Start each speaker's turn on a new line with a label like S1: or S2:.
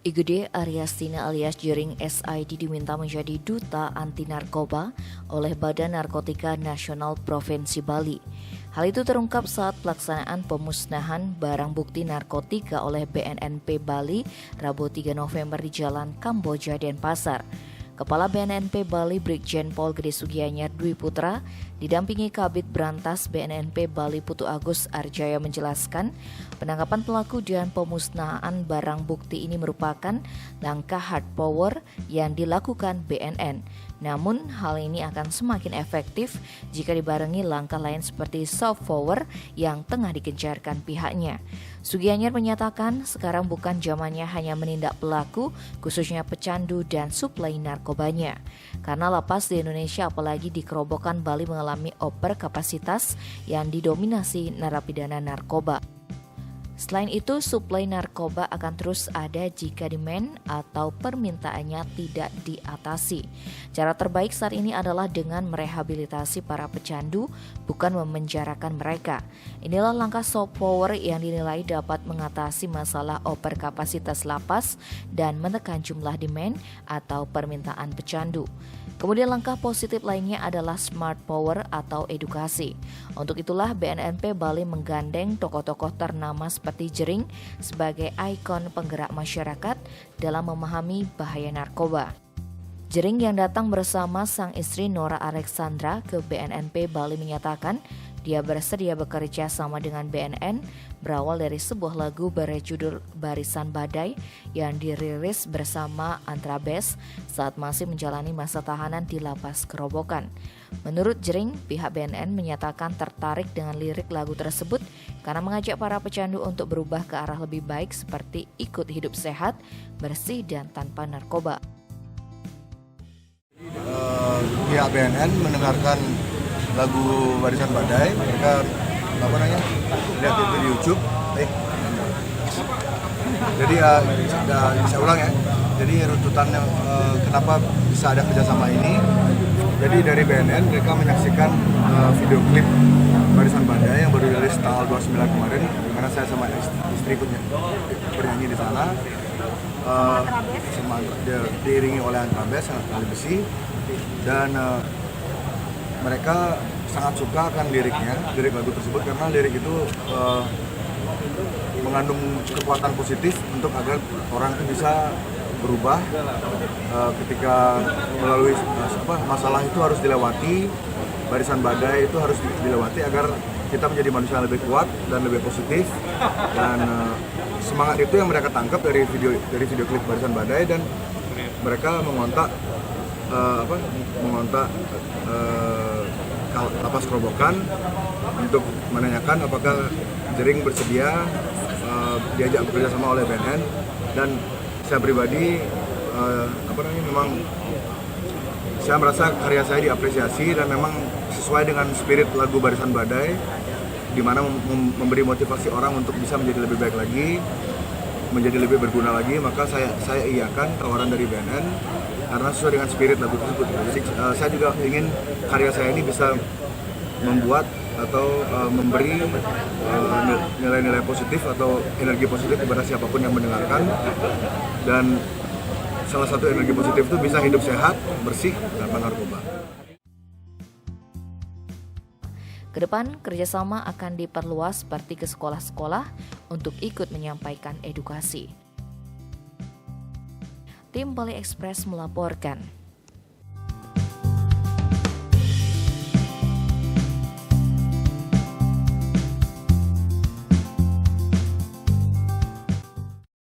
S1: Igede Aryastina alias Jering SID diminta menjadi duta anti narkoba oleh Badan Narkotika Nasional Provinsi Bali. Hal itu terungkap saat pelaksanaan pemusnahan barang bukti narkotika oleh BNNP Bali Rabu 3 November di Jalan Kamboja, Denpasar. Kepala BNNP Bali Brigjen Pol Gede Sugianyar Dwi Putra didampingi Kabid Brantas BNNP Bali Putu Agus Arjaya menjelaskan penangkapan pelaku dan pemusnahan barang bukti ini merupakan langkah hard power yang dilakukan BNN. Namun hal ini akan semakin efektif jika dibarengi langkah lain seperti soft power yang tengah digencarkan pihaknya. Sugianyar menyatakan sekarang bukan zamannya hanya menindak pelaku khususnya pecandu dan suplai narkobanya. Karena lapas di Indonesia apalagi di Kerobokan Bali mengalami overkapasitas yang didominasi narapidana narkoba. Selain itu, suplai narkoba akan terus ada jika demand atau permintaannya tidak diatasi. Cara terbaik saat ini adalah dengan merehabilitasi para pecandu, bukan memenjarakan mereka. Inilah langkah soft power yang dinilai dapat mengatasi masalah overkapasitas lapas dan menekan jumlah demand atau permintaan pecandu. Kemudian langkah positif lainnya adalah smart power atau edukasi. Untuk itulah BNNP Bali menggandeng tokoh-tokoh ternama seperti Jering sebagai ikon penggerak masyarakat dalam memahami bahaya narkoba. Jering yang datang bersama sang istri Nora Alexandra ke BNNP Bali menyatakan dia bersedia bekerja sama dengan BNN berawal dari sebuah lagu berjudul Barisan Badai yang dirilis bersama Antrabes saat masih menjalani masa tahanan di lapas Kerobokan. Menurut Jering, pihak BNN menyatakan tertarik dengan lirik lagu tersebut karena mengajak para pecandu untuk berubah ke arah lebih baik seperti ikut hidup sehat, bersih dan tanpa narkoba.
S2: Pihak BNN mendengarkan lagu Barisan Badai, mereka lihat itu di YouTube. Jadi saya ulang ya. Jadi runtutannya kenapa bisa ada kerjasama ini. Jadi dari BNN mereka menyaksikan video klip Barisan Badai yang baru rilis tanggal 29 kemarin, karena saya sama istri ikutnya bernyanyi di sana. Diiringi oleh Antrabes sangat ahli besi, dan mereka sangat suka akan lirik lagu tersebut karena lirik itu mengandung kekuatan positif untuk agar orang itu bisa berubah ketika melalui masalah itu harus dilewati, barisan badai itu harus dilewati agar kita menjadi manusia yang lebih kuat dan lebih positif. Dan semangat itu yang mereka tangkap dari video klip Barisan Badai, dan mereka mengontak lapas Kerobokan untuk menanyakan apakah Jering bersedia diajak bekerja sama oleh BNN. Dan saya pribadi memang saya merasa karya saya diapresiasi dan memang sesuai dengan spirit lagu Barisan Badai, di mana memberi motivasi orang untuk bisa menjadi lebih baik lagi, menjadi lebih berguna lagi. Maka saya iyakan tawaran dari BNN karena sesuai dengan spirit lagu tersebut. Jadi saya juga ingin karya saya ini bisa membuat atau memberi nilai-nilai positif atau energi positif kepada siapapun yang mendengarkan. Dan salah satu energi positif itu bisa hidup sehat, bersih, tanpa narkoba.
S1: Kedepan, kerjasama akan diperluas seperti ke sekolah-sekolah untuk ikut menyampaikan edukasi. Tim Bali Express melaporkan.